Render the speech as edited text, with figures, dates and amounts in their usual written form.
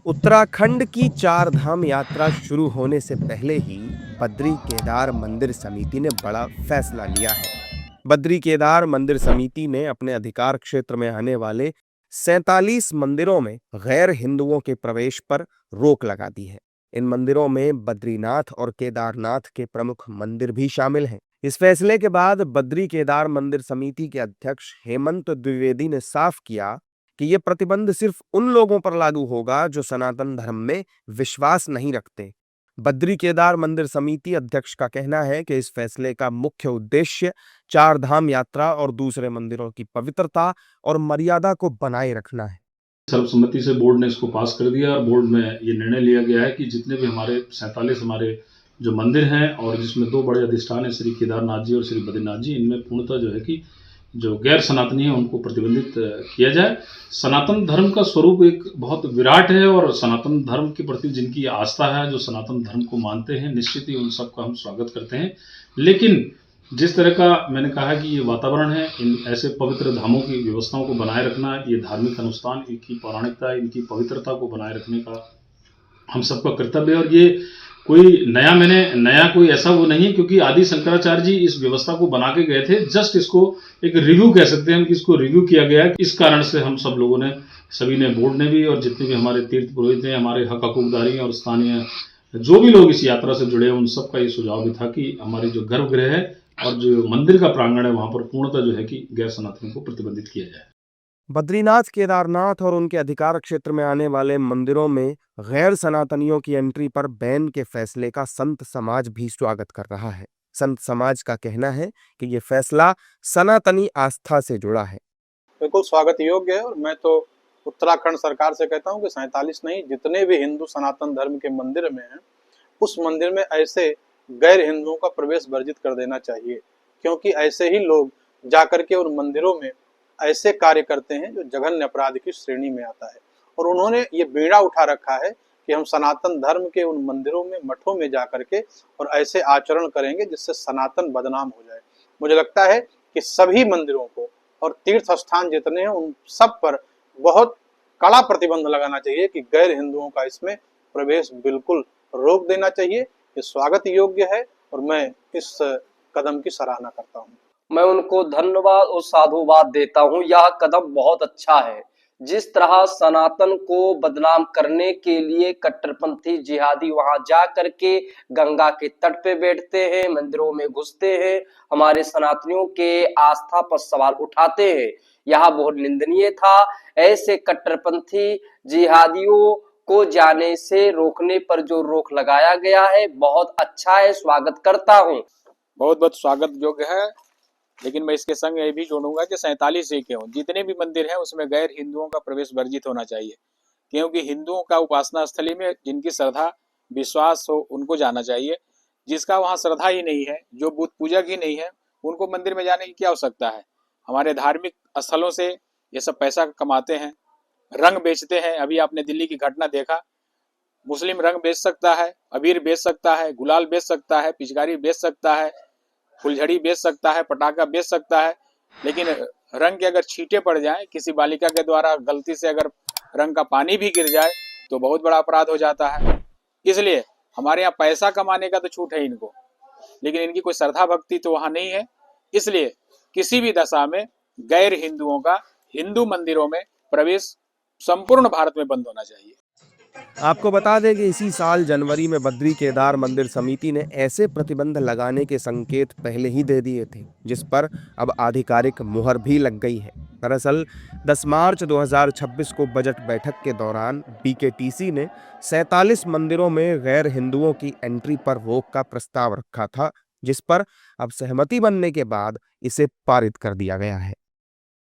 उत्तराखंड की चार धाम यात्रा शुरू होने से पहले ही बद्री केदार मंदिर समिति ने बड़ा फैसला लिया है। बद्री केदार मंदिर समिति ने अपने अधिकार क्षेत्र में आने वाले 47 मंदिरों में गैर हिंदुओं के प्रवेश पर रोक लगा दी है। इन मंदिरों में बद्रीनाथ और केदारनाथ के प्रमुख मंदिर भी शामिल हैं। इस फैसले के बाद बद्री केदार मंदिर समिति के अध्यक्ष हेमंत द्विवेदी ने साफ किया कि यह प्रतिबंध सिर्फ उन लोगों पर लागू होगा जो सनातन धर्म में विश्वास नहीं रखते। बद्री केदार मंदिर समिति अध्यक्ष का कहना है कि इस फैसले का मुख्य उद्देश्य चार धाम यात्रा और दूसरे मंदिरों की पवित्रता और मर्यादा को बनाए रखना है। सर्वसम्मति से बोर्ड ने इसको पास कर दिया और बोर्ड में ये निर्णय लिया गया है कि जितने भी हमारे 47 हमारे जो मंदिर हैं और जिसमें 2 बड़े अधिष्ठान है, श्री केदारनाथ जी और श्री बद्रीनाथ जी, इनमें पूर्णतः जो है कि जो गैर सनातनी है उनको प्रतिबंधित किया जाए। सनातन धर्म का स्वरूप एक बहुत विराट है और सनातन धर्म के प्रति जिनकी आस्था है, जो सनातन धर्म को मानते हैं, निश्चित ही उन सबका हम स्वागत करते हैं। लेकिन जिस तरह का मैंने कहा कि ये वातावरण है, इन ऐसे पवित्र धामों की व्यवस्थाओं को बनाए रखना, ये धार्मिक अनुष्ठान, इनकी पौराणिकता, इनकी पवित्रता को बनाए रखने का हम सबका कर्तव्य है। और ये कोई नया कोई ऐसा वो नहीं है, क्योंकि आदि शंकराचार्य जी इस व्यवस्था को बना के गए थे। जस्ट इसको एक रिव्यू कह सकते हैं हम कि इसको रिव्यू किया गया है। इस कारण से हम सब लोगों ने, सभी ने, बोर्ड ने भी और जितने भी हमारे तीर्थ पुरोहित हैं, हमारे हक हकूकदारी और स्थानीय जो भी लोग इस यात्रा से जुड़े हैं, उन सबका ये सुझाव भी था कि हमारी जो गर्भगृह है और जो मंदिर का प्रांगण है वहां पर पूर्णतः जो है कि गैर सनातनी को प्रतिबंधित किया जाए। बद्रीनाथ, केदारनाथ और उनके अधिकार क्षेत्र में आने वाले मंदिरों में गैर सनातनियों की एंट्री पर बैन के फैसले का संत समाज भी स्वागत कर रहा है। संत समाज का कहना है कि ये फैसला सनातनी आस्था से जुड़ा है। बिल्कुल स्वागत योग्य है और मैं तो उत्तराखंड सरकार से कहता हूं कि 47 नहीं, जितने भी हिंदू सनातन धर्म के मंदिर में हैं, उस मंदिर में ऐसे गैर हिंदुओं का प्रवेश वर्जित कर देना चाहिए, क्योंकि ऐसे ही लोग जाकर के उन मंदिरों में ऐसे कार्य करते हैं जो जघन्य अपराध की श्रेणी में आता है। और उन्होंने ये बीड़ा उठा रखा है कि हम सनातन धर्म के उन मंदिरों में, मठों में जाकर के और ऐसे आचरण करेंगे जिससे सनातन बदनाम हो जाए। मुझे लगता है कि सभी मंदिरों को और तीर्थ स्थान जितने हैं उन सब पर बहुत कड़ा प्रतिबंध लगाना चाहिए कि गैर हिंदुओं का इसमें प्रवेश बिल्कुल रोक देना चाहिए। ये स्वागत योग्य है और मैं इस कदम की सराहना करता हूँ। मैं उनको धन्यवाद और साधुवाद देता हूँ। यह कदम बहुत अच्छा है। जिस तरह सनातन को बदनाम करने के लिए कट्टरपंथी जिहादी वहां जा करके गंगा के तट पे बैठते हैं, मंदिरों में घुसते हैं, हमारे सनातनियों के आस्था पर सवाल उठाते हैं, यह बहुत निंदनीय था। ऐसे कट्टरपंथी जिहादियों को जाने से रोकने पर जो रोक लगाया गया है बहुत अच्छा है, स्वागत करता हूँ। बहुत बहुत स्वागत योग्य है। लेकिन मैं इसके संग ये भी जोड़ूंगा कि 47 ही क्यों, जितने भी मंदिर हैं उसमें गैर हिंदुओं का प्रवेश वर्जित होना चाहिए, क्योंकि हिंदुओं का उपासना स्थली में जिनकी श्रद्धा विश्वास हो उनको जाना चाहिए। जिसका वहाँ श्रद्धा ही नहीं है, जो बुत पूजक ही नहीं है, उनको मंदिर में जाने की क्या आवश्यकता है। हमारे धार्मिक स्थलों से ये सब पैसा कमाते हैं, रंग बेचते हैं। अभी आपने दिल्ली की घटना देखा, मुस्लिम रंग बेच सकता है, अबीर बेच सकता है, गुलाल बेच सकता है, पिचकारी बेच सकता है, फुलझड़ी बेच सकता है, पटाखा बेच सकता है, लेकिन रंग के अगर छींटे पड़ जाए, किसी बालिका के द्वारा गलती से अगर रंग का पानी भी गिर जाए तो बहुत बड़ा अपराध हो जाता है। इसलिए हमारे यहाँ पैसा कमाने का तो छूट है इनको, लेकिन इनकी कोई श्रद्धा भक्ति तो वहाँ नहीं है। इसलिए किसी भी दशा में गैर हिंदुओं का हिंदू मंदिरों में प्रवेश संपूर्ण भारत में बंद होना चाहिए। आपको बता दें कि इसी साल जनवरी में बद्री केदार मंदिर समिति ने ऐसे प्रतिबंध लगाने के संकेत पहले ही दे दिए थे, जिस पर अब आधिकारिक मुहर भी लग गई है। दरअसल 10 मार्च 2026 को बजट बैठक के दौरान बीकेटीसी ने 47 मंदिरों में गैर हिंदुओं की एंट्री पर रोक का प्रस्ताव रखा था, जिस पर अब सहमति बनने के बाद इसे पारित कर दिया गया है।